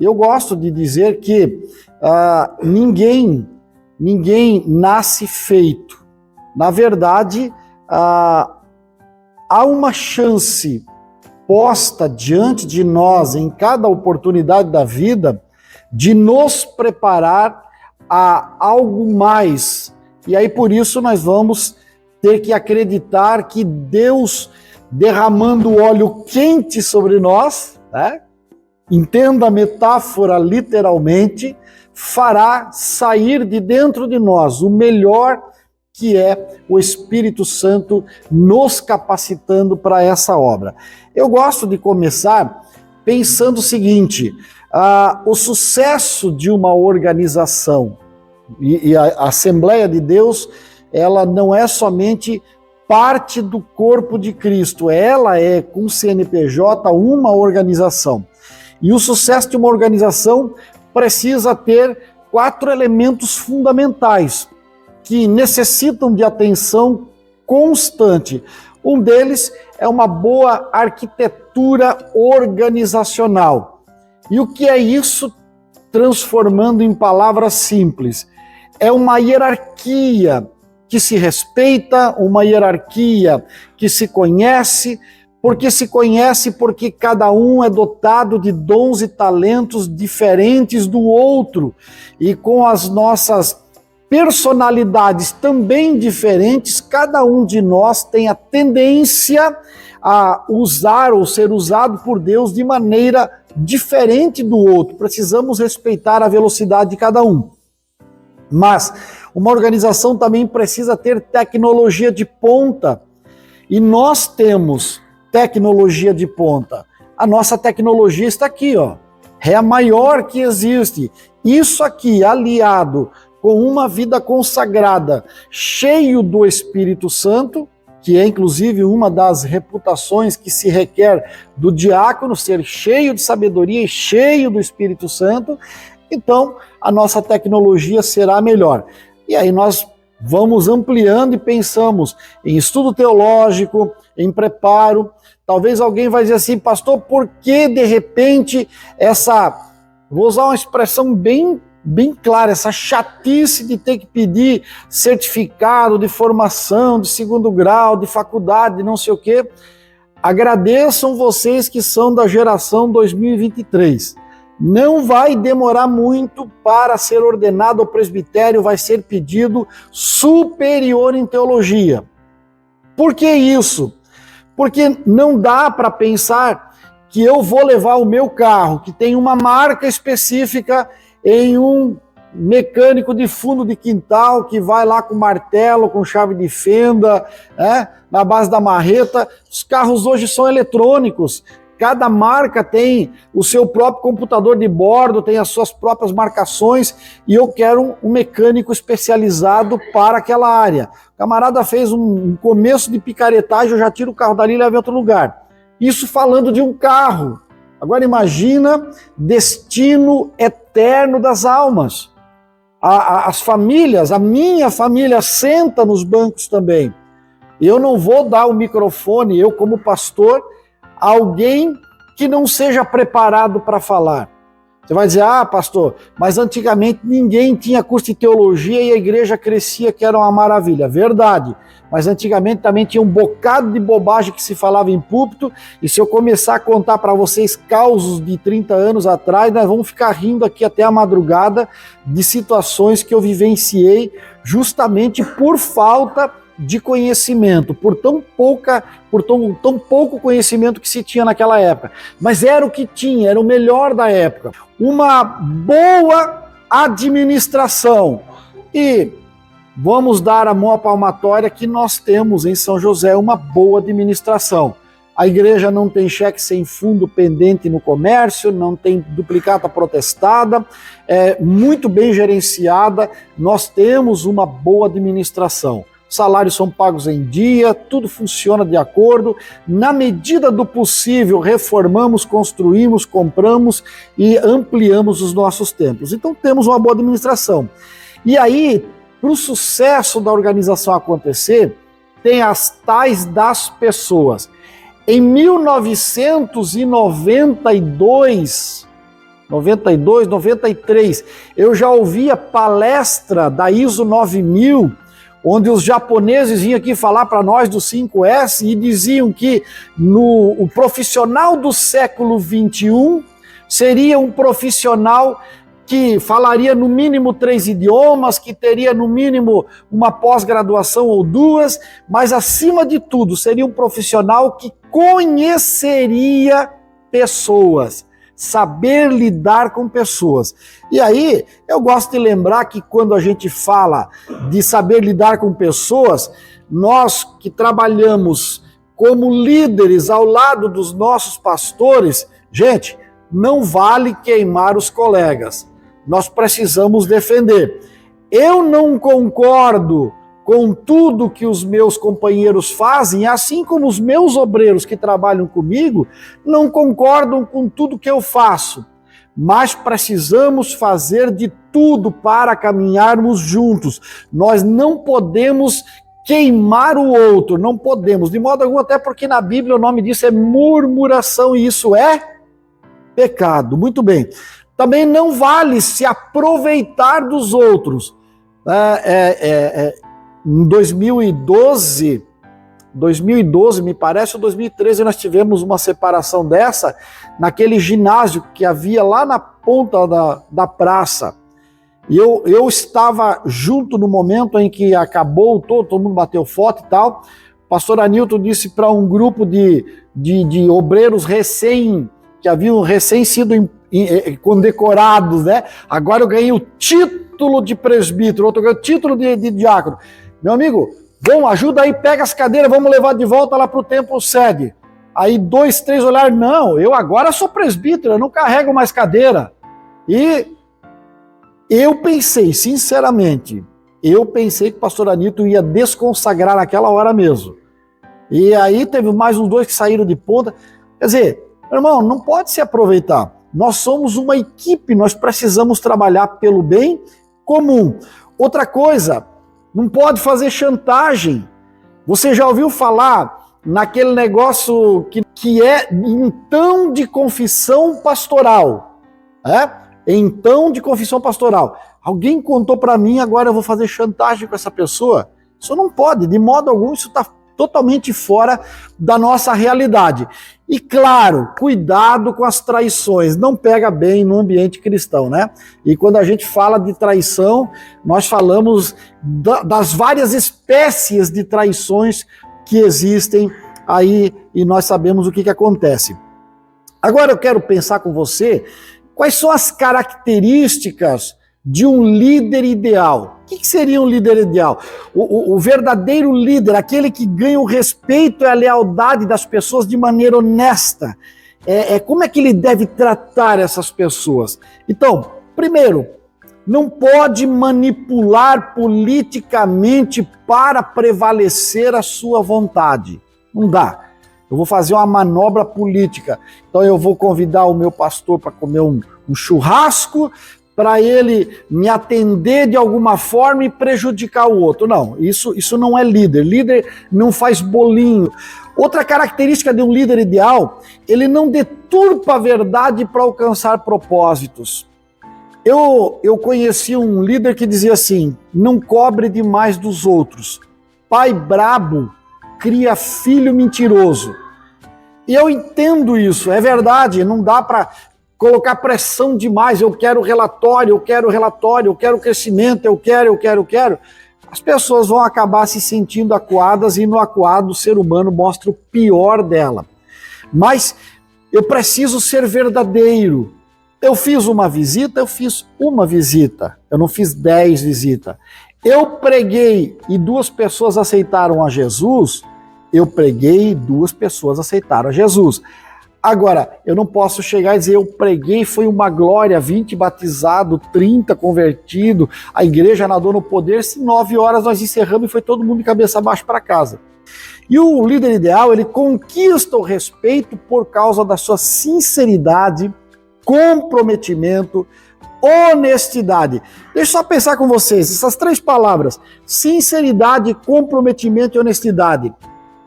Eu gosto de dizer que ninguém nasce feito. Na verdade, há uma chance posta diante de nós em cada oportunidade da vida de nos preparar a algo mais. E aí por isso nós vamos ter que acreditar que Deus derramando óleo quente sobre nós, né? Entenda a metáfora literalmente, fará sair de dentro de nós o melhor, que é o Espírito Santo nos capacitando para essa obra. Eu gosto de começar pensando o seguinte: o sucesso de uma organização, e a Assembleia de Deus, ela não é somente parte do corpo de Cristo, ela é, com o CNPJ, uma organização. E o sucesso de uma organização precisa ter 4 elementos fundamentais que necessitam de atenção constante. Um deles é uma boa arquitetura organizacional. E o que é isso, transformando em palavras simples? É uma hierarquia que se respeita, uma hierarquia que se conhece, porque cada um é dotado de dons e talentos diferentes do outro, e com as nossas personalidades também diferentes, cada um de nós tem a tendência a usar ou ser usado por Deus de maneira diferente do outro. Precisamos respeitar a velocidade de cada um. Mas uma organização também precisa ter tecnologia de ponta. E nós temos tecnologia de ponta. A nossa tecnologia está aqui, ó. É a maior que existe. Isso aqui, aliado com uma vida consagrada, cheio do Espírito Santo, que é inclusive uma das reputações que se requer do diácono, ser cheio de sabedoria e cheio do Espírito Santo, então a nossa tecnologia será melhor. E aí nós vamos ampliando e pensamos em estudo teológico, em preparo. Talvez alguém vai dizer assim: pastor, por que de repente vou usar uma expressão bem clara, essa chatice de ter que pedir certificado de formação, de 2º grau, de faculdade, de não sei o quê? Agradeçam vocês que são da geração 2023. Não vai demorar muito para ser ordenado ao presbitério, vai ser pedido superior em teologia. Por que isso? Porque não dá para pensar que eu vou levar o meu carro, que tem uma marca específica, em um mecânico de fundo de quintal que vai lá com martelo, com chave de fenda, na base da marreta. Os carros hoje são eletrônicos. Cada marca tem o seu próprio computador de bordo, tem as suas próprias marcações, e eu quero um mecânico especializado para aquela área. O camarada fez um começo de picaretagem, eu já tiro o carro dali e levo em outro lugar. Isso falando de um carro. Agora imagina destino eterno das almas. As famílias, a minha família senta nos bancos também. Eu não vou dar o microfone, eu como pastor, a alguém que não seja preparado para falar. Você vai dizer: pastor, mas antigamente ninguém tinha curso de teologia e a igreja crescia, que era uma maravilha. Verdade, mas antigamente também tinha um bocado de bobagem que se falava em púlpito, e se eu começar a contar para vocês causos de 30 anos atrás, nós vamos ficar rindo aqui até a madrugada de situações que eu vivenciei justamente por falta de conhecimento, por tão pouco conhecimento que se tinha naquela época. Mas era o que tinha, era o melhor da época. Uma boa administração. E vamos dar a mão à palmatória que nós temos em São José uma boa administração. A igreja não tem cheque sem fundo pendente no comércio, não tem duplicata protestada, é muito bem gerenciada, nós temos uma boa administração. Salários são pagos em dia, tudo funciona de acordo. Na medida do possível, reformamos, construímos, compramos e ampliamos os nossos templos. Então temos uma boa administração. E aí, para o sucesso da organização acontecer, tem as tais das pessoas. Em 1992, 92, 93, eu já ouvia palestra da ISO 9000, onde os japoneses vinham aqui falar para nós do 5S e diziam que o profissional do século 21 seria um profissional que falaria no mínimo 3 idiomas, que teria no mínimo uma pós-graduação ou 2, mas acima de tudo seria um profissional que conheceria pessoas, saber lidar com pessoas. E aí, eu gosto de lembrar que quando a gente fala de saber lidar com pessoas, nós que trabalhamos como líderes ao lado dos nossos pastores, gente, não vale queimar os colegas. Nós precisamos defender. Eu não concordo com tudo que os meus companheiros fazem, assim como os meus obreiros que trabalham comigo não concordam com tudo que eu faço. Mas precisamos fazer de tudo para caminharmos juntos. Nós não podemos queimar o outro, não podemos, de modo algum, até porque na Bíblia o nome disso é murmuração e isso é pecado. Muito bem. Também não vale se aproveitar dos outros. Em 2012, me parece, ou 2013, nós tivemos uma separação dessa naquele ginásio que havia lá na ponta da praça. E eu estava junto no momento em que acabou, todo mundo bateu foto e tal. O pastor Anilton disse para um grupo de obreiros que haviam recém sido condecorados, né? Agora eu ganhei o título de presbítero, outro ganhou o título de diácono. Meu amigo, bom, ajuda aí, pega as cadeiras, vamos levar de volta lá para o templo sede. Aí 2, 3 olharam, não, eu agora sou presbítero, eu não carrego mais cadeira. E eu pensei, sinceramente, que o pastor Anilton ia desconsagrar naquela hora mesmo. E aí teve mais uns 2 que saíram de ponta. Quer dizer, irmão, não pode se aproveitar. Nós somos uma equipe, nós precisamos trabalhar pelo bem comum. Outra coisa, não pode fazer chantagem. Você já ouviu falar naquele negócio que é então de confissão pastoral? Então de confissão pastoral. Alguém contou para mim, agora eu vou fazer chantagem com essa pessoa? Isso não pode, de modo algum, isso está totalmente fora da nossa realidade. E claro, cuidado com as traições, não pega bem no ambiente cristão, né? E quando a gente fala de traição, nós falamos das várias espécies de traições que existem aí e nós sabemos o que acontece. Agora eu quero pensar com você quais são as características de um líder ideal. O que seria um líder ideal? O verdadeiro líder, aquele que ganha o respeito e a lealdade das pessoas de maneira honesta. Como é que ele deve tratar essas pessoas? Então, primeiro, não pode manipular politicamente para prevalecer a sua vontade. Não dá. Eu vou fazer uma manobra política. Então eu vou convidar o meu pastor para comer um churrasco, para ele me atender de alguma forma e prejudicar o outro. Não, isso não é líder. Líder não faz bolinho. Outra característica de um líder ideal, ele não deturpa a verdade para alcançar propósitos. Eu conheci um líder que dizia assim, não cobre demais dos outros. Pai brabo cria filho mentiroso. E eu entendo isso, é verdade, não dá para colocar pressão demais, eu quero relatório, eu quero crescimento, eu quero. As pessoas vão acabar se sentindo acuadas e no acuado o ser humano mostra o pior dela. Mas eu preciso ser verdadeiro. Eu fiz uma visita, eu não fiz 10 visitas. Eu preguei e 2 pessoas aceitaram a Jesus, eu preguei e 2 pessoas aceitaram a Jesus. Agora, eu não posso chegar e dizer, eu preguei, foi uma glória, 20 batizados, 30 convertidos, a igreja nadou no poder, se 9 horas nós encerramos e foi todo mundo de cabeça abaixo para casa. E o líder ideal, ele conquista o respeito por causa da sua sinceridade, comprometimento, honestidade. Deixa eu só pensar com vocês, essas 3 palavras, sinceridade, comprometimento e honestidade.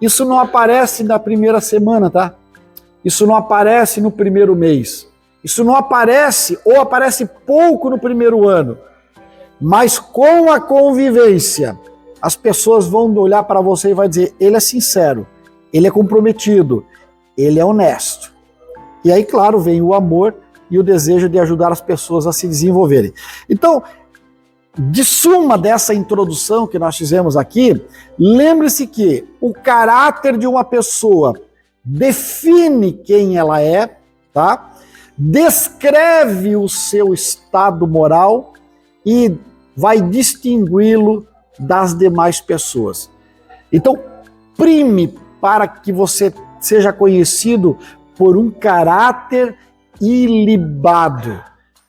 Isso não aparece na primeira semana, tá? Isso não aparece no primeiro mês. Isso não aparece ou aparece pouco no primeiro ano. Mas com a convivência, as pessoas vão olhar para você e vai dizer, ele é sincero, ele é comprometido, ele é honesto. E aí, claro, vem o amor e o desejo de ajudar as pessoas a se desenvolverem. Então, de suma dessa introdução que nós fizemos aqui, lembre-se que o caráter de uma pessoa define quem ela é, tá? Descreve o seu estado moral e vai distingui-lo das demais pessoas. Então, prime para que você seja conhecido por um caráter ilibado.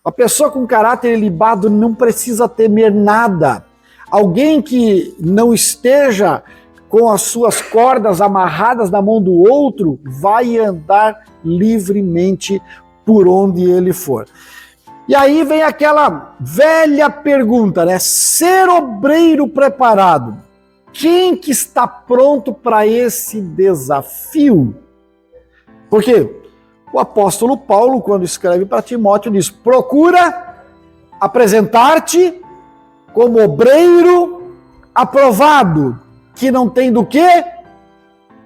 A pessoa com caráter ilibado não precisa temer nada. Alguém que não esteja com as suas cordas amarradas na mão do outro vai andar livremente por onde ele for. E aí vem aquela velha pergunta, né? Ser obreiro preparado. Quem que está pronto para esse desafio? Porque o apóstolo Paulo, quando escreve para Timóteo, diz, procura apresentar-te como obreiro aprovado, que não tem do que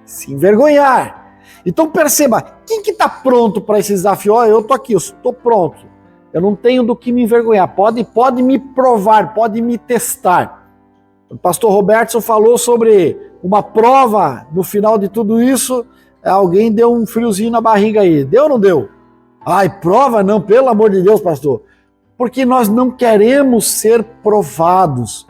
se envergonhar. Então perceba, quem que está pronto para esse desafio? Eu estou aqui, eu estou pronto. Eu não tenho do que me envergonhar. Pode me provar, pode me testar. O pastor Robertson falou sobre uma prova no final de tudo isso. Alguém deu um friozinho na barriga aí. Deu ou não deu? Ai, prova não, pelo amor de Deus, pastor. Porque nós não queremos ser provados.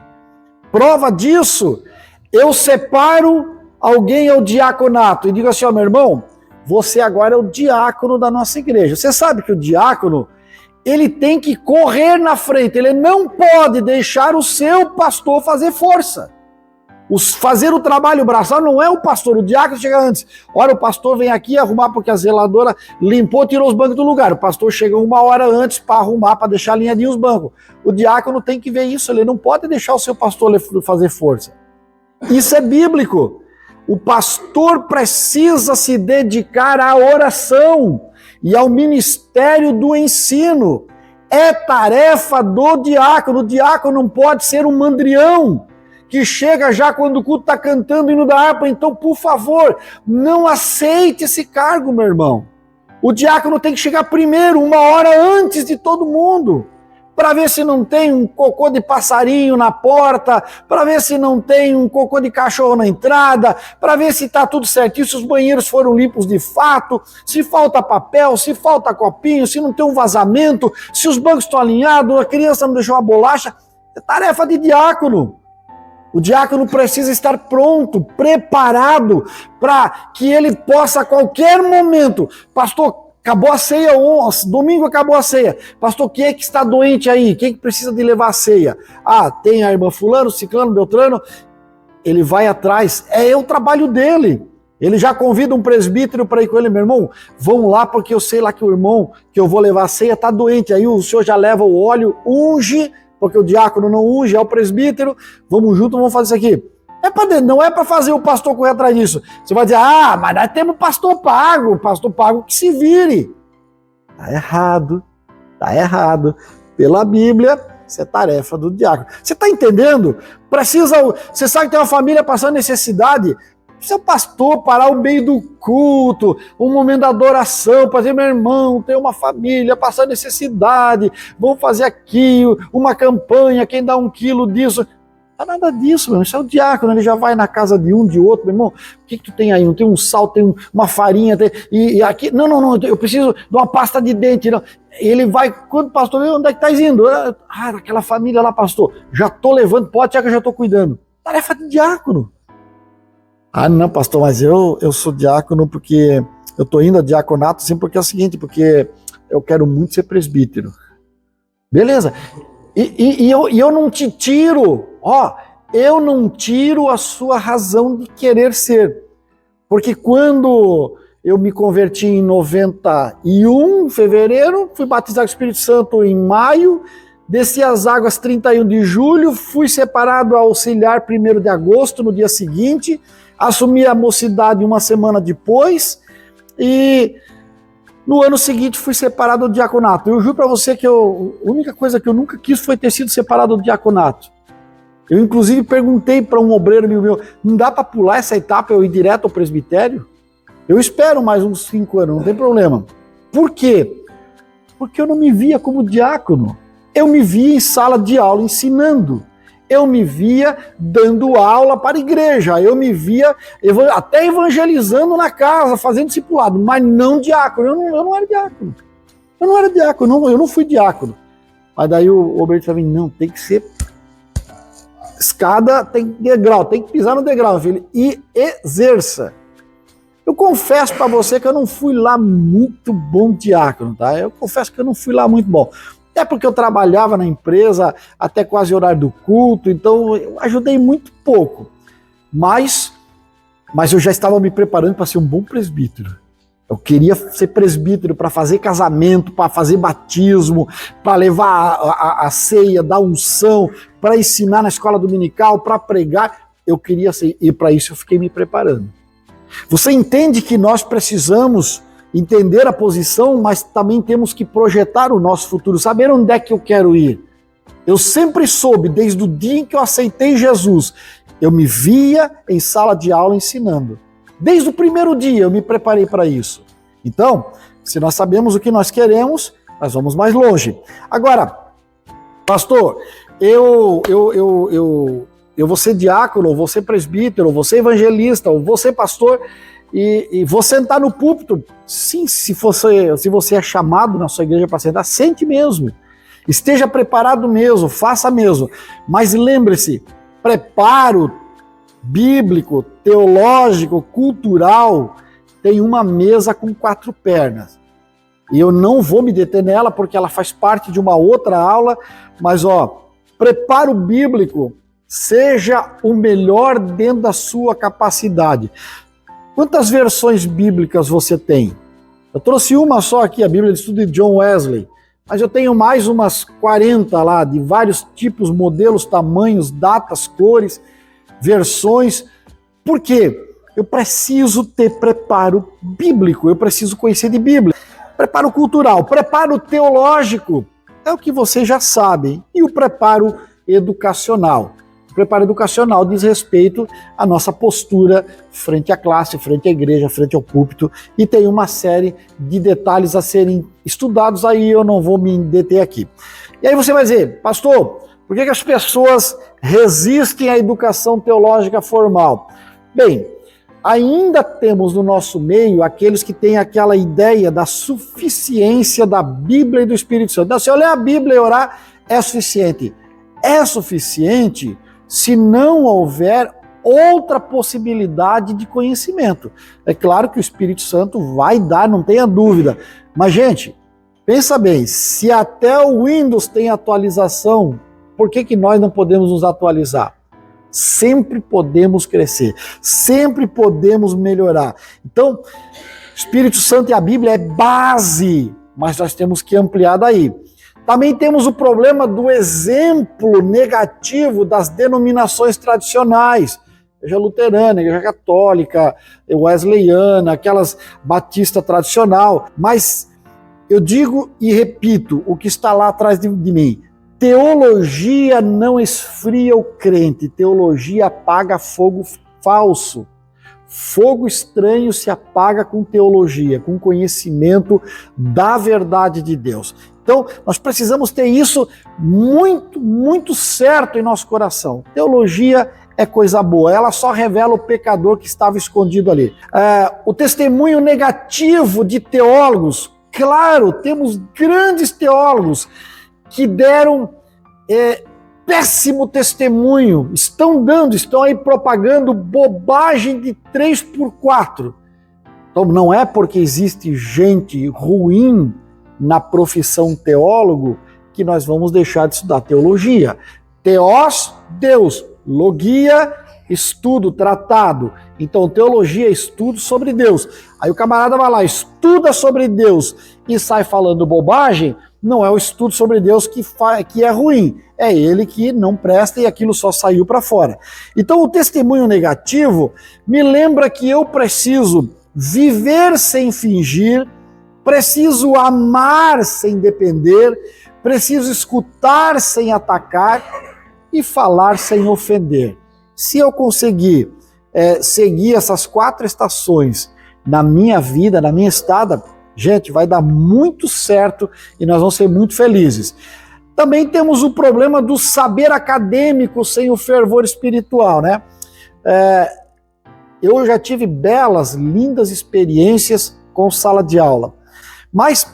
Prova disso, eu separo alguém ao diaconato e digo assim, ó, meu irmão, você agora é o diácono da nossa igreja. Você sabe que o diácono, ele tem que correr na frente, ele não pode deixar o seu pastor fazer força. Fazer o trabalho braçal não é o pastor, o diácono chega antes. Ora, o pastor vem aqui arrumar porque a zeladora limpou, tirou os bancos do lugar. O pastor chega 1 hora antes para arrumar, para deixar alinhadinho os bancos. O diácono tem que ver isso, ele não pode deixar o seu pastor fazer força. Isso é bíblico. O pastor precisa se dedicar à oração e ao ministério do ensino. É tarefa do diácono. O diácono não pode ser um mandrião que chega já quando o culto está cantando e hino da harpa. Então, por favor, não aceite esse cargo, meu irmão. O diácono tem que chegar primeiro, 1 hora antes de todo mundo, para ver se não tem um cocô de passarinho na porta, para ver se não tem um cocô de cachorro na entrada, para ver se está tudo certinho, se os banheiros foram limpos de fato, se falta papel, se falta copinho, se não tem um vazamento, se os bancos estão alinhados, a criança não deixou uma bolacha. É tarefa de diácono. O diácono precisa estar pronto, preparado, para que ele possa a qualquer momento, pastor, acabou a ceia, domingo acabou a ceia, pastor, quem é que está doente aí? Quem é que precisa de levar a ceia? Ah, tem a irmã fulano, ciclano, beltrano, ele vai atrás, é o trabalho dele. Ele já convida um presbítero para ir com ele, meu irmão, vamos lá porque eu sei lá que o irmão que eu vou levar a ceia está doente, aí o senhor já leva o óleo, unge, porque o diácono não unge, é o presbítero, vamos junto, vamos fazer isso aqui. Não é para fazer o pastor correr atrás disso. Você vai dizer, mas nós temos pastor pago que se vire. Tá errado. Pela Bíblia, isso é tarefa do diácono. Você está entendendo? Você sabe que tem uma família passando necessidade, seu pastor parar o meio do culto, um momento da adoração, para dizer, meu irmão, tem uma família passando necessidade, vamos fazer aqui uma campanha, quem dá 1 quilo disso. Não é nada disso, meu irmão. Isso é o diácono, ele já vai na casa de um, de outro, meu irmão, o que tu tem aí? Não tem um sal, tem uma farinha, e aqui, não, eu preciso de uma pasta de dente, não. Ele vai, quando o pastor vê, onde é que tá indo? Aquela família lá, pastor, já tô levando, pode ser que eu já tô cuidando. Tarefa de diácono. Não, pastor, mas eu sou diácono porque eu tô indo a diaconato, sim, porque é o seguinte, porque eu quero muito ser presbítero. Beleza. E eu não te tiro, eu não tiro a sua razão de querer ser. Porque quando eu me converti em 91, em fevereiro, fui batizado com o Espírito Santo em maio, desci as águas 31 de julho, fui separado auxiliar 1º de agosto, no dia seguinte, assumi a mocidade 1 semana depois, e No ano seguinte fui separado do diaconato. Eu juro para você que a única coisa que eu nunca quis foi ter sido separado do diaconato. Eu inclusive perguntei para um obreiro meu, não dá para pular essa etapa e eu ir direto ao presbitério? Eu espero mais uns 5 anos, não tem problema. Por quê? Porque eu não me via como diácono. Eu me via em sala de aula ensinando. Eu me via dando aula para a igreja. Eu me via até evangelizando na casa, fazendo discipulado, mas não diácono. Eu não era diácono. Eu não era diácono, eu não fui diácono. Mas daí o obreiro falou, não, tem que ser escada, tem degrau, tem que pisar no degrau, filho, e exerça. Eu confesso para você que eu não fui lá muito bom diácono, tá? Eu confesso que eu não fui lá muito bom. Até porque eu trabalhava na empresa até quase o horário do culto, então eu ajudei muito pouco. Mas eu já estava me preparando para ser um bom presbítero. Eu queria ser presbítero para fazer casamento, para fazer batismo, para levar a ceia, dar unção, para ensinar na escola dominical, para pregar. Eu queria ser, e para isso eu fiquei me preparando. Você entende que nós precisamos entender a posição, mas também temos que projetar o nosso futuro, saber onde é que eu quero ir. Eu sempre soube, desde o dia em que eu aceitei Jesus, eu me via em sala de aula ensinando. Desde o primeiro dia eu me preparei para isso. Então, se nós sabemos o que nós queremos, nós vamos mais longe. Agora, pastor, eu vou ser diácono, ou vou ser presbítero, ou vou ser evangelista, ou vou ser pastor, e vou sentar no púlpito. Sim, se você é chamado na sua igreja para sentar, sente mesmo. Esteja preparado mesmo, faça mesmo. Mas lembre-se, preparo bíblico, teológico, cultural, tem uma mesa com 4 pernas. E eu não vou me deter nela porque ela faz parte de uma outra aula, mas preparo bíblico, seja o melhor dentro da sua capacidade. Quantas versões bíblicas você tem? Eu trouxe uma só aqui, a Bíblia de Estudo de John Wesley, mas eu tenho mais umas 40 lá, de vários tipos, modelos, tamanhos, datas, cores, versões. Por quê? Eu preciso ter preparo bíblico, eu preciso conhecer de Bíblia. Preparo cultural, preparo teológico, é o que vocês já sabem, e o preparo educacional. O preparo educacional diz respeito à nossa postura frente à classe, frente à igreja, frente ao púlpito, e tem uma série de detalhes a serem estudados, aí eu não vou me deter aqui. E aí você vai dizer, pastor, por que as pessoas resistem à educação teológica formal? Bem, ainda temos no nosso meio aqueles que têm aquela ideia da suficiência da Bíblia e do Espírito Santo. Então, se eu ler a Bíblia e orar, é suficiente. É suficiente se não houver outra possibilidade de conhecimento. É claro que o Espírito Santo vai dar, não tenha dúvida. Mas, gente, pensa bem, se até o Windows tem atualização, por que nós não podemos nos atualizar? Sempre podemos crescer, sempre podemos melhorar. Então, Espírito Santo e a Bíblia é base, mas nós temos que ampliar daí. Também temos o problema do exemplo negativo das denominações tradicionais. Igreja luterana, igreja católica, wesleyana, aquelas batista tradicional. Mas eu digo e repito o que está lá atrás de mim. Teologia não esfria o crente, teologia apaga fogo falso. Fogo estranho se apaga com teologia, com conhecimento da verdade de Deus. Então, nós precisamos ter isso muito, muito certo em nosso coração. Teologia é coisa boa, ela só revela o pecador que estava escondido ali. O testemunho negativo de teólogos, claro, temos grandes teólogos que deram péssimo testemunho, estão aí propagando bobagem de 3x4. Então não é porque existe gente ruim na profissão teólogo que nós vamos deixar de estudar teologia. Teós, Deus, logia, estudo, tratado. Então teologia é estudo sobre Deus. Aí o camarada vai lá, estuda sobre Deus e sai falando bobagem. Não é o estudo sobre Deus que é ruim, é ele que não presta e aquilo só saiu para fora. Então o testemunho negativo me lembra que eu preciso viver sem fingir, preciso amar sem depender, preciso escutar sem atacar e falar sem ofender. Se eu conseguir seguir essas 4 estações na minha vida, na minha estada, gente, vai dar muito certo e nós vamos ser muito felizes. Também temos o problema do saber acadêmico sem o fervor espiritual, né? Eu já tive belas, lindas experiências com sala de aula, mas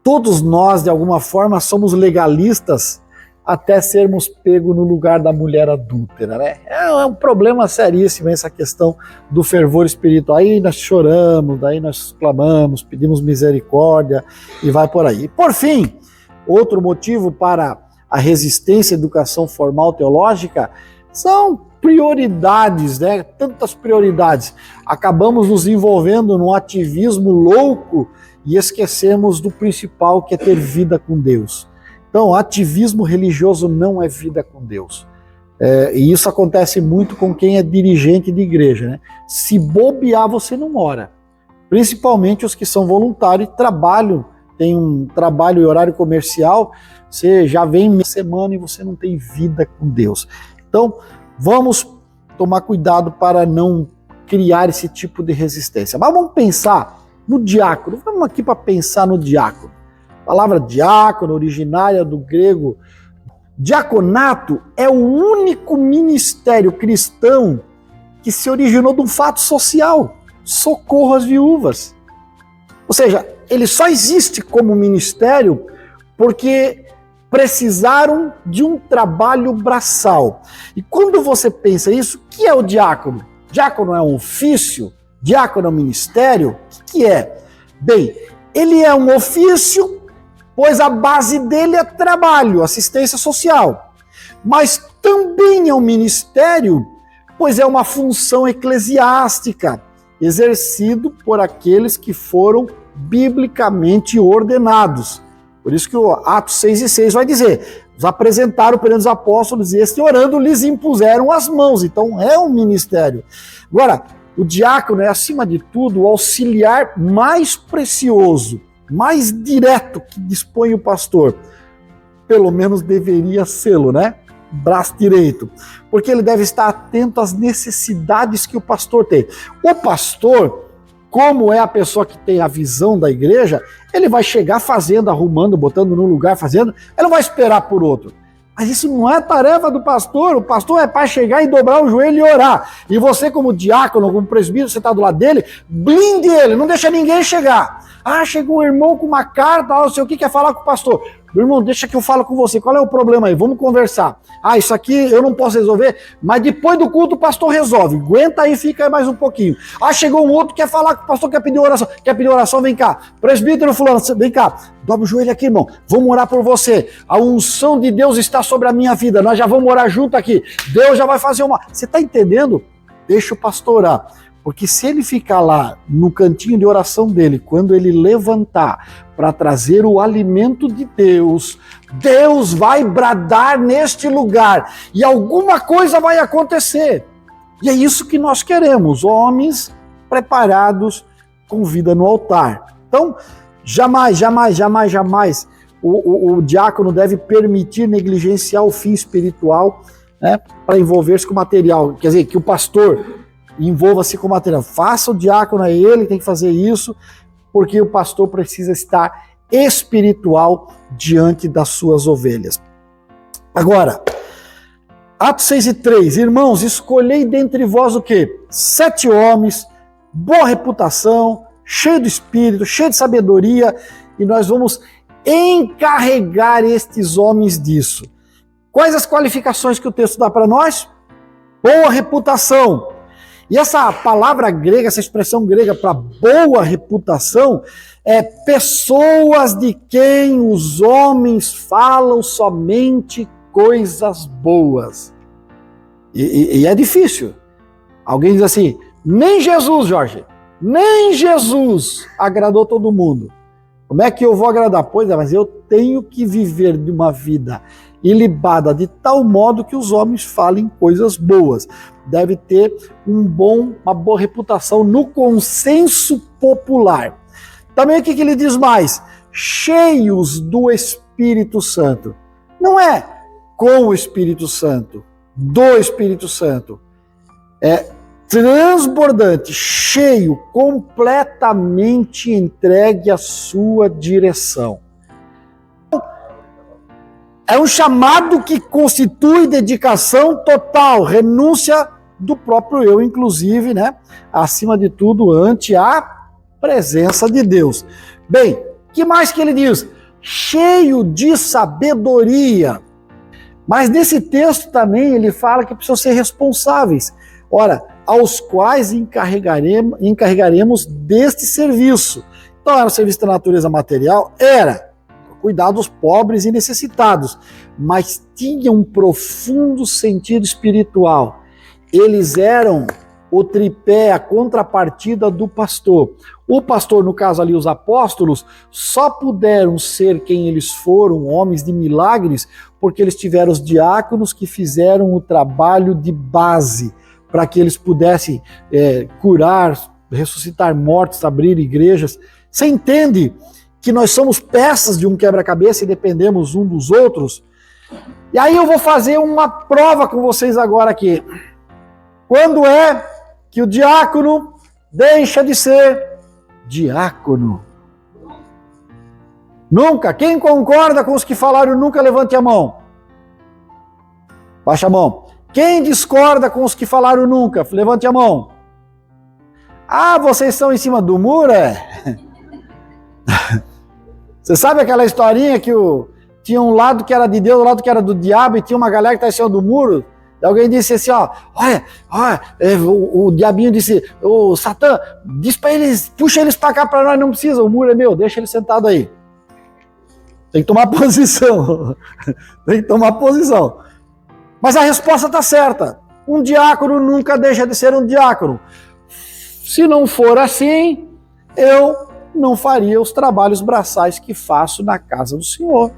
todos nós, de alguma forma, somos legalistas até sermos pegos no lugar da mulher adúltera, né? É um problema seríssimo essa questão do fervor espiritual. Aí nós choramos, daí nós clamamos, pedimos misericórdia e vai por aí. E por fim, outro motivo para a resistência à educação formal teológica são prioridades, né? Tantas prioridades. Acabamos nos envolvendo num ativismo louco e esquecemos do principal, que é ter vida com Deus. Então, ativismo religioso não é vida com Deus. E isso acontece muito com quem é dirigente de igreja, né? Se bobear, você não ora. Principalmente os que são voluntários e trabalham, tem um trabalho e horário comercial, você já vem meia semana e você não tem vida com Deus. Então, vamos tomar cuidado para não criar esse tipo de resistência. Mas vamos pensar no diácono. Vamos aqui para pensar no diácono. A palavra diácono, originária do grego, diaconato é o único ministério cristão que se originou de um fato social, socorro às viúvas. Ou seja, ele só existe como ministério porque precisaram de um trabalho braçal. E quando você pensa isso, o que é o diácono? Diácono é um ofício? Diácono é um ministério? O que é? Bem, ele é um ofício, pois a base dele é trabalho, assistência social. Mas também é um ministério, pois é uma função eclesiástica, exercido por aqueles que foram biblicamente ordenados. Por isso que o Atos 6:6 vai dizer, os apresentaram perante os apóstolos e este orando lhes impuseram as mãos. Então é um ministério. Agora, o diácono é, acima de tudo, o auxiliar mais precioso, mais direto que dispõe o pastor. Pelo menos deveria sê-lo, né? Braço direito. Porque ele deve estar atento às necessidades que o pastor tem. O pastor, como é a pessoa que tem a visão da igreja, ele vai chegar fazendo, arrumando, botando no lugar, fazendo. Ele não vai esperar por outro. Mas isso não é tarefa do pastor. O pastor é para chegar e dobrar o joelho e orar. E você, como diácono, como presbítero, você está do lado dele, blinde ele, não deixa ninguém chegar. Ah, chegou um irmão com uma carta, não sei o que, quer falar com o pastor. Meu irmão, deixa que eu falo com você. Qual é o problema aí? Vamos conversar. Ah, isso aqui eu não posso resolver, mas depois do culto o pastor resolve. Aguenta aí, fica aí mais um pouquinho. Ah, chegou um outro, quer falar com o pastor, quer pedir oração. Quer pedir oração? Vem cá. Presbítero fulano, vem cá. Dobra o joelho aqui, irmão. Vamos orar por você. A unção de Deus está sobre a minha vida. Nós já vamos orar junto aqui. Deus já vai fazer uma... Você está entendendo? Deixa o pastor orar. Porque se ele ficar lá no cantinho de oração dele, quando ele levantar para trazer o alimento de Deus, Deus vai bradar neste lugar e alguma coisa vai acontecer. E é isso que nós queremos, homens preparados com vida no altar. Então, jamais o diácono deve permitir negligenciar o fim espiritual, né, para envolver-se com o material. Quer dizer, que o pastor envolva-se com o material. Faça o diácono, é ele que tem que fazer isso, porque o pastor precisa estar espiritual diante das suas ovelhas. Agora, Atos 6:3, irmãos, escolhei dentre vós o quê? 7 homens, boa reputação, cheio de espírito, cheio de sabedoria, e nós vamos encarregar estes homens disso. Quais as qualificações que o texto dá para nós? Boa reputação. E essa palavra grega, essa expressão grega para boa reputação, é pessoas de quem os homens falam somente coisas boas. E é difícil. Alguém diz assim, nem Jesus, Jorge, nem Jesus agradou todo mundo. Como é que eu vou agradar? Pois é, mas eu tenho que viver de uma vida ilibada de tal modo que os homens falem coisas boas. Deve ter uma boa reputação no consenso popular. Também o que ele diz mais? Cheios do Espírito Santo. Não é com o Espírito Santo, do Espírito Santo. É transbordante, cheio, completamente entregue à sua direção. É um chamado que constitui dedicação total, renúncia do próprio eu, inclusive, né? Acima de tudo, ante a presença de Deus. Bem, que mais que ele diz? Cheio de sabedoria. Mas nesse texto também ele fala que precisam ser responsáveis. Ora, aos quais encarregaremos deste serviço. Então era um serviço da natureza material? Era. Cuidar dos pobres e necessitados. Mas tinha um profundo sentido espiritual. Eles eram o tripé, a contrapartida do pastor. O pastor, no caso ali os apóstolos, só puderam ser quem eles foram, homens de milagres, porque eles tiveram os diáconos que fizeram o trabalho de base, para que eles pudessem curar, ressuscitar mortos, abrir igrejas. Você entende que nós somos peças de um quebra-cabeça e dependemos um dos outros? E aí eu vou fazer uma prova com vocês agora aqui. Quando é que o diácono deixa de ser diácono? Nunca. Quem concorda com os que falaram nunca, levante a mão. Baixa a mão. Quem discorda com os que falaram nunca, levante a mão. Ah, vocês estão em cima do muro, é? Você sabe aquela historinha que tinha um lado que era de Deus, um lado que era do diabo, e tinha uma galera que está em cima do muro? E alguém disse assim, ó, olha, o diabinho disse, o Satã, diz para eles, puxa eles para cá para nós, não precisa, o muro é meu, deixa ele sentado aí. Tem que tomar posição. Tem que tomar posição. Mas a resposta está certa. Um diácono nunca deixa de ser um diácono. Se não for assim, eu não faria os trabalhos braçais que faço na casa do Senhor.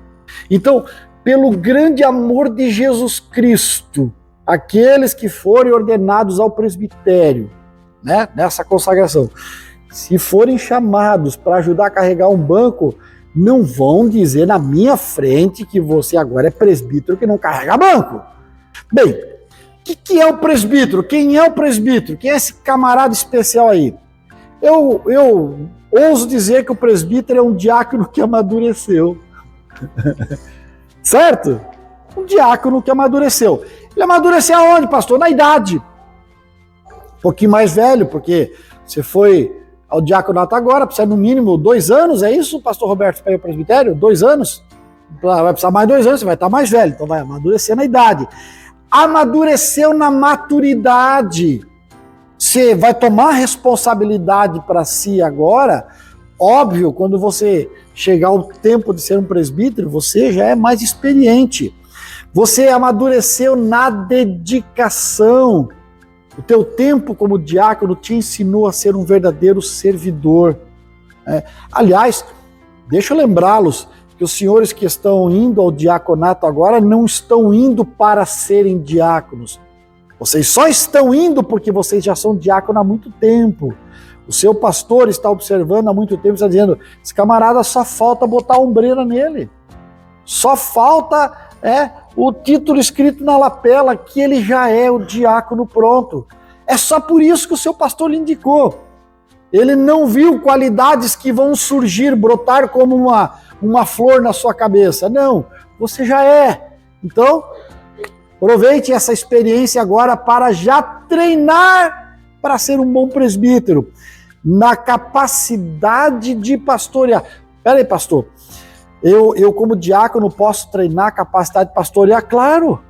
Então, pelo grande amor de Jesus Cristo, aqueles que forem ordenados ao presbitério, né, nessa consagração, se forem chamados para ajudar a carregar um banco, não vão dizer na minha frente que você agora é presbítero que não carrega banco. Bem, o que é o presbítero? Quem é o presbítero? Quem é esse camarada especial aí? Eu ouso dizer que o presbítero é um diácono que amadureceu. Certo? Um diácono que amadureceu. Ele amadureceu aonde, pastor? Na idade. Um pouquinho mais velho, porque você foi ao diaconato agora, precisa no mínimo 2 anos, é isso, pastor Roberto, para ir ao presbitério? 2 anos? Vai precisar mais 2 anos, você vai estar mais velho, então vai amadurecer na idade. Amadureceu na maturidade. Você vai tomar responsabilidade para si agora. Óbvio, quando você chegar ao tempo de ser um presbítero, você já é mais experiente. Você amadureceu na dedicação. O teu tempo como diácono te ensinou a ser um verdadeiro servidor. Aliás, deixa eu lembrá-los que os senhores que estão indo ao diaconato agora não estão indo para serem diáconos. Vocês só estão indo porque vocês já são diácono há muito tempo. O seu pastor está observando há muito tempo, está dizendo, esse camarada só falta botar a ombreira nele. Só falta o título escrito na lapela, que ele já é o diácono pronto. É só por isso que o seu pastor lhe indicou. Ele não viu qualidades que vão surgir, brotar como uma flor na sua cabeça. Não, você já é. Então, aproveite essa experiência agora para já treinar para ser um bom presbítero, na capacidade de pastorear. Peraí, pastor, eu como diácono posso treinar a capacidade de pastorear? Claro.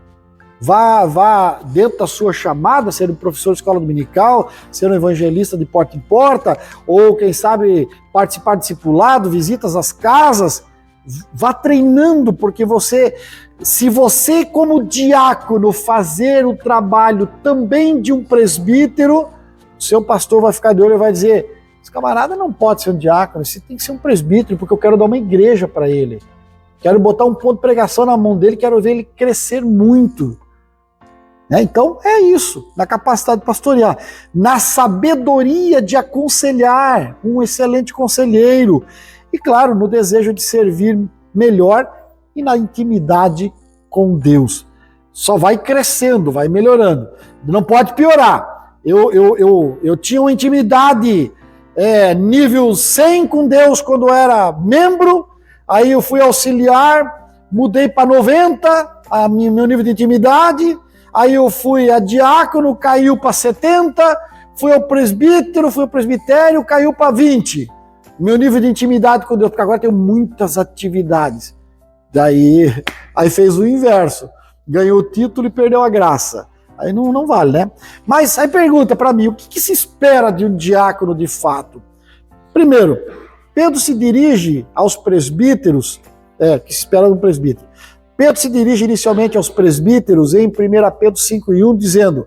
Vá dentro da sua chamada, ser um professor de escola dominical, ser um evangelista de porta em porta, ou quem sabe participar de discipulado, visitas às casas. Vá treinando, porque se você como diácono fazer o trabalho também de um presbítero, seu pastor vai ficar de olho e vai dizer, esse camarada não pode ser um diácono, esse tem que ser um presbítero, porque eu quero dar uma igreja para ele. Quero botar um ponto de pregação na mão dele, quero ver ele crescer muito. né? Então é isso, na capacidade pastoral, na sabedoria de aconselhar, um excelente conselheiro, e claro, no desejo de servir melhor e na intimidade com Deus. Só vai crescendo, vai melhorando, não pode piorar. Eu tinha uma intimidade nível 100 com Deus quando era membro, aí eu fui auxiliar, mudei para 90, meu nível de intimidade, aí eu fui a diácono, caiu para 70, fui ao presbítero, fui ao presbitério, caiu para 20. Meu nível de intimidade com Deus, porque agora tenho muitas atividades. Aí fez o inverso, ganhou o título e perdeu a graça. Aí não vale, né? Mas aí pergunta para mim, o que se espera de um diácono de fato? Primeiro, Pedro se dirige aos presbíteros, que se espera de um presbítero. Pedro se dirige inicialmente aos presbíteros em 1 Pedro 5:1, dizendo: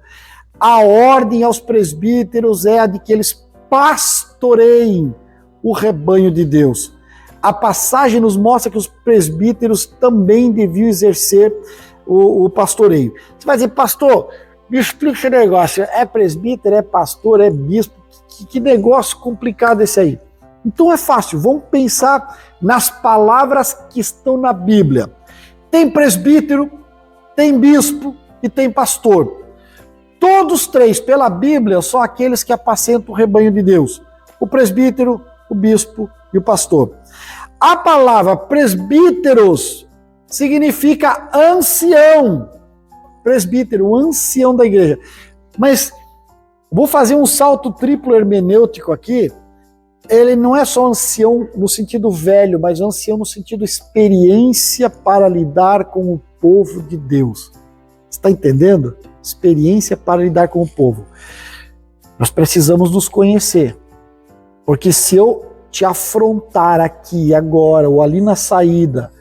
a ordem aos presbíteros é a de que eles pastoreiem o rebanho de Deus. A passagem nos mostra que os presbíteros também deviam exercer o pastoreio. Você vai dizer, pastor, me explica esse negócio, é presbítero, é pastor, é bispo, que negócio complicado esse aí. Então é fácil, vamos pensar nas palavras que estão na Bíblia. Tem presbítero, tem bispo e tem pastor. Todos três, pela Bíblia, são aqueles que apacentam o rebanho de Deus. O presbítero, o bispo e o pastor. A palavra presbíteros significa ancião. Presbítero, o ancião da igreja. Mas vou fazer um salto triplo hermenêutico aqui. Ele não é só ancião no sentido velho, mas ancião no sentido experiência para lidar com o povo de Deus. Está entendendo? Experiência para lidar com o povo. Nós precisamos nos conhecer. Porque se eu te afrontar aqui, agora, ou ali na saída,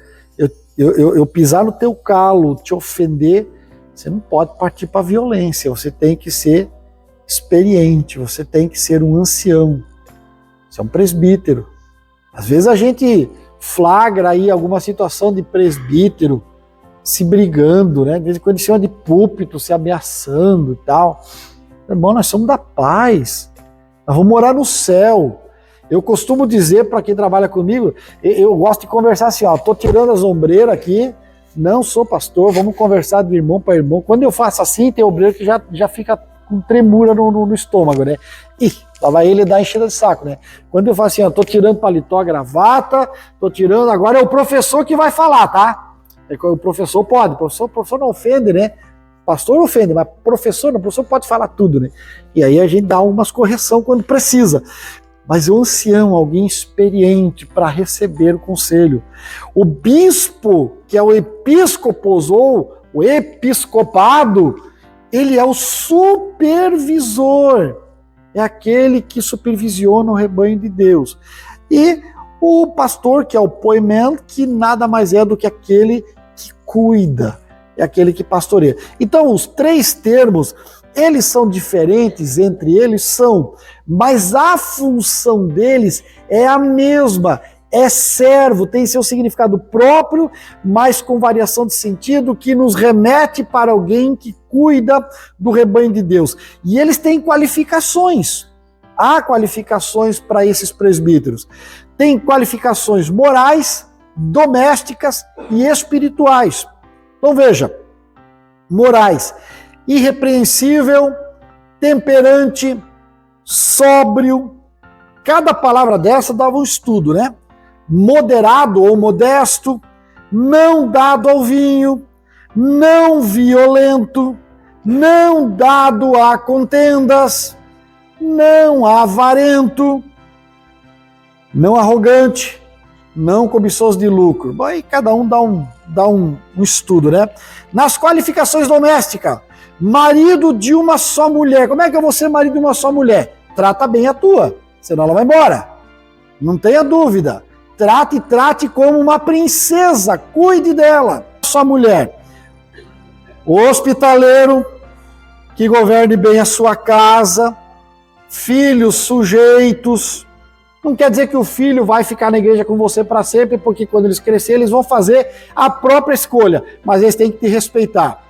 eu pisar no teu calo, te ofender, você não pode partir para a violência. Você tem que ser experiente, você tem que ser um ancião. Você é um presbítero. Às vezes a gente flagra aí alguma situação de presbítero se brigando, né? De vez em quando em cima de púlpito, se ameaçando e tal. Irmão, nós somos da paz. Nós vamos morar no céu. Eu costumo dizer para quem trabalha comigo, eu gosto de conversar assim, ó, tô tirando as ombreiras aqui, não sou pastor, vamos conversar de irmão para irmão. Quando eu faço assim, tem obreiro que já fica com tremura no estômago, né? Ih, lá vai ele dar enchida de saco, né? Quando eu faço assim, ó, tô tirando paletó, a gravata, tô tirando, agora é o professor que vai falar, tá? O professor pode, o professor não ofende, né? Pastor não ofende, mas professor não, o professor pode falar tudo, né? E aí a gente dá umas correção quando precisa. Mas o ancião, alguém experiente para receber o conselho. O bispo, que é o episcopos ou o episcopado, ele é o supervisor. É aquele que supervisiona o rebanho de Deus. E o pastor, que é o poimen, que nada mais é do que aquele que cuida, é aquele que pastoreia. Então, os três termos, eles são diferentes entre eles, são, mas a função deles é a mesma, é servo, tem seu significado próprio, mas com variação de sentido que nos remete para alguém que cuida do rebanho de Deus. E eles têm qualificações, há qualificações para esses presbíteros, tem qualificações morais, domésticas e espirituais. Então veja, morais, irrepreensível, temperante, sóbrio. Cada palavra dessa dava um estudo, né? Moderado ou modesto, não dado ao vinho, não violento, não dado a contendas, não avarento, não arrogante, não cobiçoso de lucro. Bom, aí cada um dá um estudo, né? Nas qualificações domésticas, marido de uma só mulher. Como é que eu vou ser marido de uma só mulher? Trata bem a tua, senão ela vai embora. Não tenha dúvida. Trate como uma princesa, cuide dela. Sua mulher. Hospitaleiro, que governe bem a sua casa, filhos sujeitos. Não quer dizer que o filho vai ficar na igreja com você para sempre, porque quando eles crescerem, eles vão fazer a própria escolha, mas eles têm que te respeitar.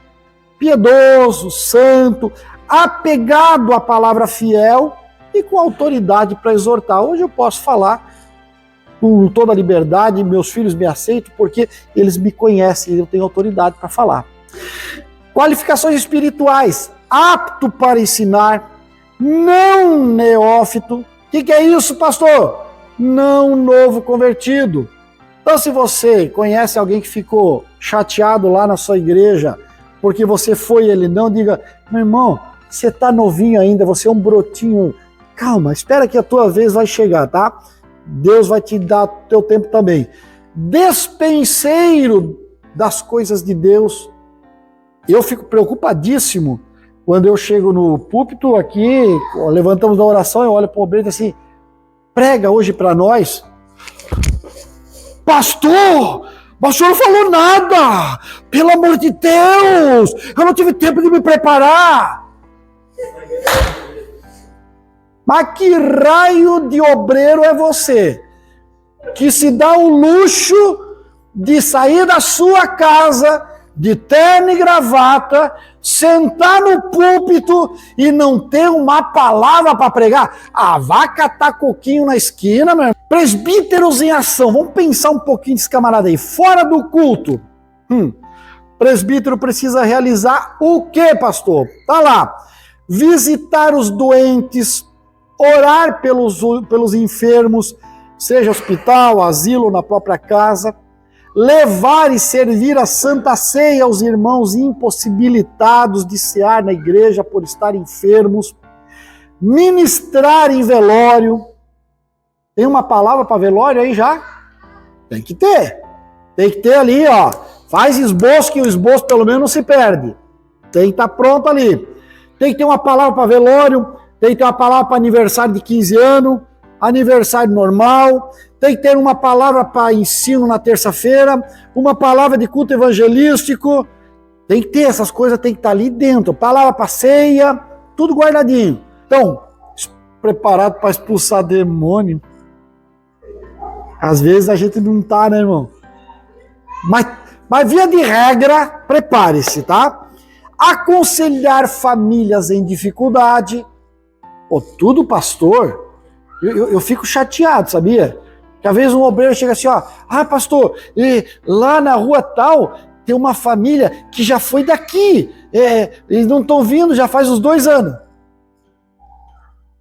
piedoso, santo, apegado à palavra fiel e com autoridade para exortar. Hoje eu posso falar com toda a liberdade, meus filhos me aceitam porque eles me conhecem, eu tenho autoridade para falar. Qualificações espirituais: apto para ensinar, não neófito. O que é isso, pastor? Não novo convertido. Então, se você conhece alguém que ficou chateado lá na sua igreja porque você foi e ele não, diga: meu irmão, você está novinho ainda, você é um brotinho, calma, espera que a tua vez vai chegar, tá? Deus vai te dar teu tempo também. Despenseiro das coisas de Deus. Eu fico preocupadíssimo quando eu chego no púlpito aqui, levantamos da oração, eu olho para o obreiro assim: prega hoje para nós. Pastor, mas o senhor não falou nada! Pelo amor de Deus! Eu não tive tempo de me preparar! Mas que raio de obreiro é você que se dá o luxo de sair da sua casa de terno e gravata, sentar no púlpito e não ter uma palavra para pregar? Ah, vá catar coquinho na esquina, meu irmão. Presbíteros em ação, vamos pensar um pouquinho desse camarada aí, fora do culto. Presbítero precisa realizar o quê, pastor? Tá lá: visitar os doentes, orar pelos enfermos, seja hospital, asilo, na própria casa, levar e servir a Santa Ceia aos irmãos impossibilitados de cear na igreja por estar enfermos, ministrar em velório. Tem uma palavra para velório aí já? Tem que ter. Tem que ter ali, ó. Faz esboço, que o esboço pelo menos não se perde. Tem que estar pronto ali. Tem que ter uma palavra para velório, tem que ter uma palavra para aniversário de 15 anos, aniversário normal, tem que ter uma palavra para ensino na terça-feira, uma palavra de culto evangelístico. Tem que ter essas coisas, tem que estar ali dentro. Palavra para ceia, tudo guardadinho. Então, preparado para expulsar demônio. Às vezes a gente não tá, né, irmão? Mas via de regra, prepare-se, tá? Aconselhar famílias em dificuldade. Tudo, pastor, eu fico chateado, sabia? Que às vezes um obreiro chega assim, ó: ah, pastor, lá na rua tal tem uma família que já foi daqui, eles não estão vindo já faz uns 2 anos.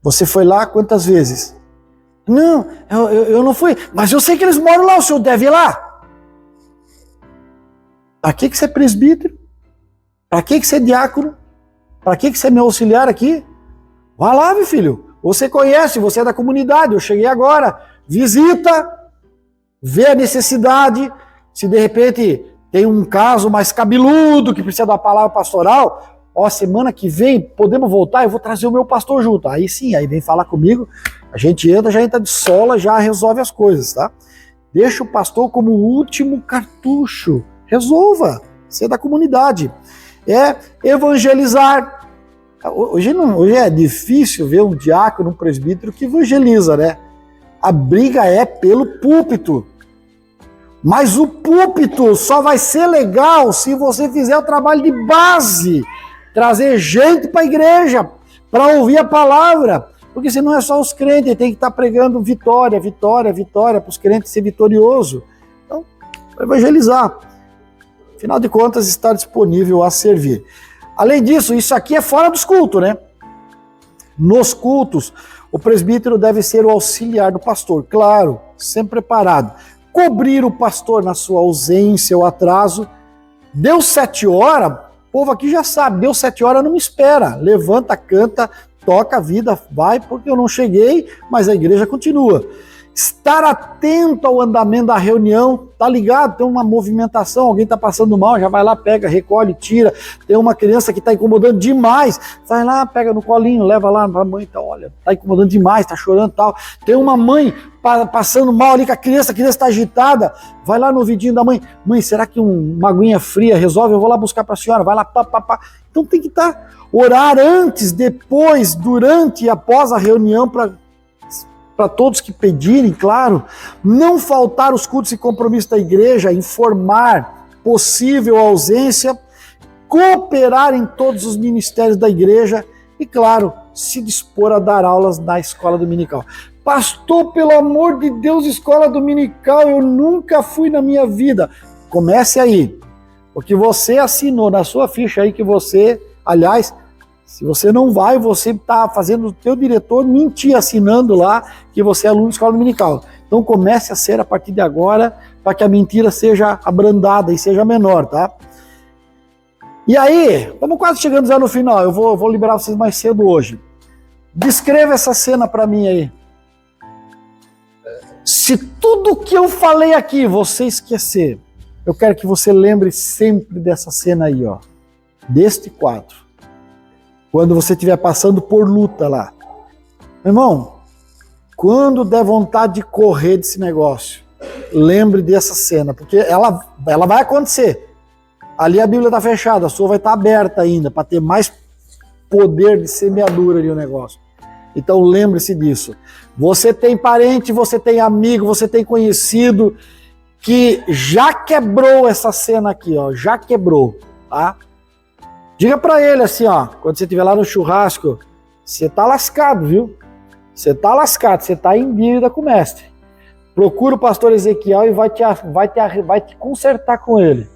Você foi lá quantas vezes? Não, eu não fui, mas eu sei que eles moram lá, o senhor deve ir lá. Para que você é presbítero? Para que você é diácono? Para que você é meu auxiliar aqui? Vai lá, meu filho. Você conhece, você é da comunidade, eu cheguei agora. Visita, vê a necessidade. Se de repente tem um caso mais cabeludo que precisa da palavra pastoral, semana que vem podemos voltar, eu vou trazer o meu pastor junto. Aí sim, aí vem falar comigo, a gente já entra de sola, já resolve as coisas, tá? Deixa o pastor como o último cartucho. Resolva, ser da comunidade. Evangelizar. Hoje é difícil ver um diácono, um presbítero que evangeliza, né? A briga é pelo púlpito. Mas o púlpito só vai ser legal se você fizer o trabalho de base. Trazer gente para a igreja, para ouvir a palavra. Porque senão é só os crentes, tem que estar pregando vitória, vitória, vitória, para os crentes ser vitorioso. Então, evangelizar. Afinal de contas, está disponível a servir. Além disso, isso aqui é fora dos cultos, né? Nos cultos, o presbítero deve ser o auxiliar do pastor, claro, sempre preparado. Cobrir o pastor na sua ausência ou atraso. Deu 7 horas, o povo aqui já sabe, deu 7 horas, não me espera. Levanta, canta, toca a vida, vai, porque eu não cheguei, mas a igreja continua. Estar atento ao andamento da reunião, tá ligado? Tem uma movimentação, alguém tá passando mal, já vai lá, pega, recolhe, tira. Tem uma criança que tá incomodando demais, vai lá, pega no colinho, leva lá pra mãe, tá, olha, tá incomodando demais, tá chorando e tal. Tem uma mãe passando mal ali com a criança tá agitada, vai lá no ouvidinho da mãe, mãe, será que uma aguinha fria resolve? Eu vou lá buscar pra senhora, vai lá, pá. Então tem que estar, orar antes, depois, durante e após a reunião para todos que pedirem, claro, não faltar os cultos e compromissos da igreja, informar possível ausência, cooperar em todos os ministérios da igreja e, claro, se dispor a dar aulas na escola dominical. Pastor, pelo amor de Deus, escola dominical, eu nunca fui na minha vida. Comece aí, porque você assinou na sua ficha aí que você, aliás, se você não vai, você está fazendo o teu diretor mentir assinando lá que você é aluno de escola dominical. Então comece a ser a partir de agora, para que a mentira seja abrandada e seja menor, tá? E aí, estamos quase chegando já no final, eu vou liberar vocês mais cedo hoje. Descreva essa cena para mim aí. Se tudo que eu falei aqui você esquecer, eu quero que você lembre sempre dessa cena aí, ó, deste quadro. Quando você estiver passando por luta lá. Meu irmão, quando der vontade de correr desse negócio, lembre dessa cena, porque ela vai acontecer. Ali a Bíblia está fechada, a sua vai estar aberta ainda, para ter mais poder de semeadura ali o negócio. Então lembre-se disso. Você tem parente, você tem amigo, você tem conhecido que já quebrou essa cena aqui, ó, já quebrou, tá? Diga para ele assim, ó, quando você estiver lá no churrasco, você tá lascado, viu? Você tá lascado, você tá em dívida com o mestre. Procura o pastor Ezequiel e vai te consertar com ele.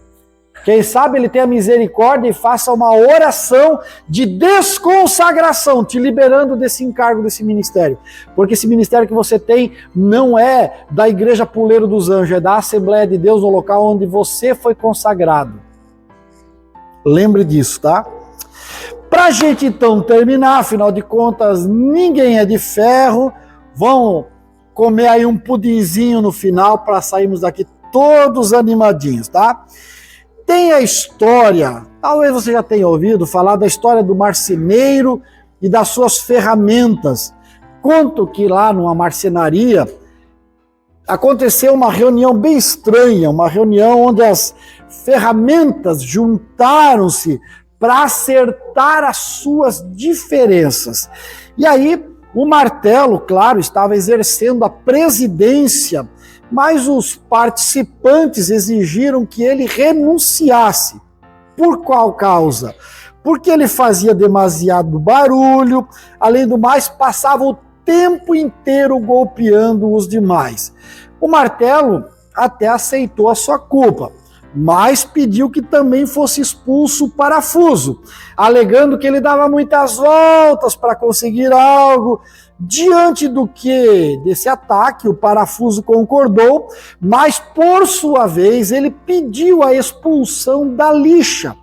Quem sabe ele tenha misericórdia e faça uma oração de desconsagração, te liberando desse encargo, desse ministério. Porque esse ministério que você tem não é da Igreja Puleiro dos Anjos, é da Assembleia de Deus, no local onde você foi consagrado. Lembre disso, tá? Pra gente então terminar, afinal de contas, ninguém é de ferro. Vão comer aí um pudinzinho no final para sairmos daqui todos animadinhos, tá? Tem a história, talvez você já tenha ouvido falar da história do marceneiro e das suas ferramentas. Conto que lá numa marcenaria aconteceu uma reunião bem estranha, uma reunião onde as ferramentas juntaram-se para acertar as suas diferenças. E aí o martelo, claro, estava exercendo a presidência, mas os participantes exigiram que ele renunciasse. Por qual causa? Porque ele fazia demasiado barulho, além do mais, passava o tempo inteiro golpeando os demais. O martelo até aceitou a sua culpa, mas pediu que também fosse expulso o parafuso, alegando que ele dava muitas voltas para conseguir algo. Diante desse ataque, o parafuso concordou, mas por sua vez ele pediu a expulsão da lixa.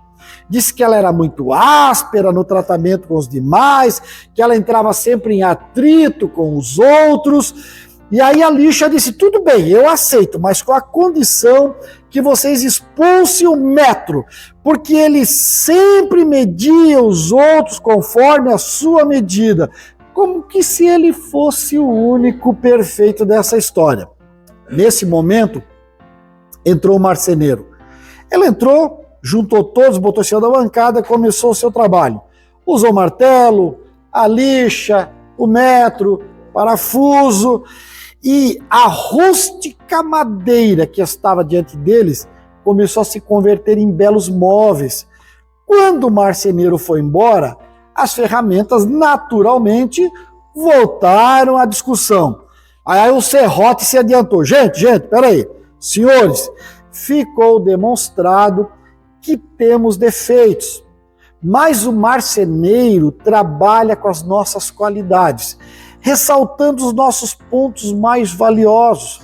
Disse que ela era muito áspera no tratamento com os demais, que ela entrava sempre em atrito com os outros. E aí a lixa disse, tudo bem, eu aceito, mas com a condição que vocês expulsem o metro, porque ele sempre media os outros conforme a sua medida, como que se ele fosse o único perfeito dessa história. Nesse momento, entrou o marceneiro. Ele entrou, juntou todos, botou em cima da bancada, começou o seu trabalho. Usou o martelo, a lixa, o metro, parafuso, e a rústica madeira que estava diante deles começou a se converter em belos móveis. Quando o marceneiro foi embora, as ferramentas naturalmente voltaram à discussão. Aí o serrote se adiantou. Gente, peraí. Senhores, ficou demonstrado que temos defeitos, mas o marceneiro trabalha com as nossas qualidades, ressaltando os nossos pontos mais valiosos.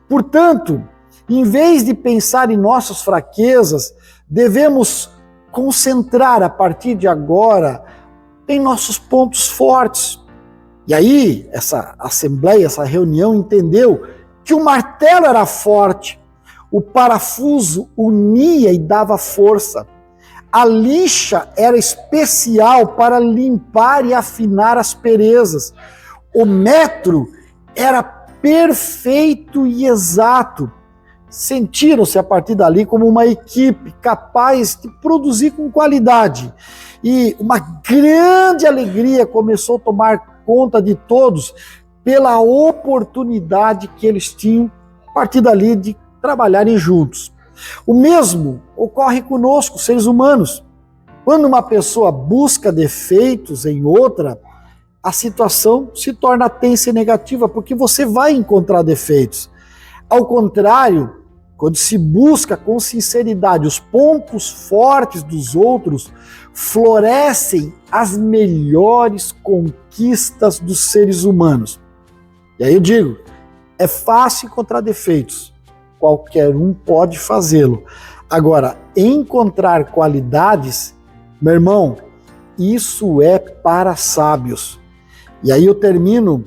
Portanto, em vez de pensar em nossas fraquezas, devemos concentrar a partir de agora em nossos pontos fortes. E aí, essa assembleia, essa reunião entendeu que o martelo era forte, o parafuso unia e dava força, a lixa era especial para limpar e afinar as asperezas, o metro era perfeito e exato. Sentiram-se a partir dali como uma equipe capaz de produzir com qualidade. E uma grande alegria começou a tomar conta de todos pela oportunidade que eles tinham a partir dali de trabalharem juntos. O mesmo ocorre conosco, seres humanos. Quando uma pessoa busca defeitos em outra, a situação se torna tensa e negativa, porque você vai encontrar defeitos. Ao contrário, quando se busca com sinceridade os pontos fortes dos outros, florescem as melhores conquistas dos seres humanos. E aí eu digo, é fácil encontrar defeitos, qualquer um pode fazê-lo. Agora, encontrar qualidades, meu irmão, isso é para sábios. E aí eu termino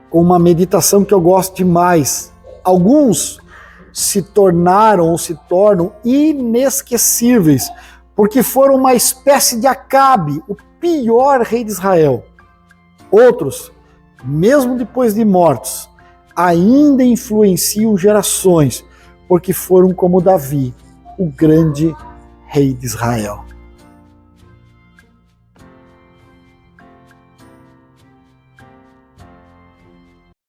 com uma meditação que eu gosto demais. Alguns se tornaram ou se tornam inesquecíveis, porque foram uma espécie de Acabe, o pior rei de Israel. Outros, mesmo depois de mortos, ainda influenciam gerações, porque foram como Davi, o grande rei de Israel.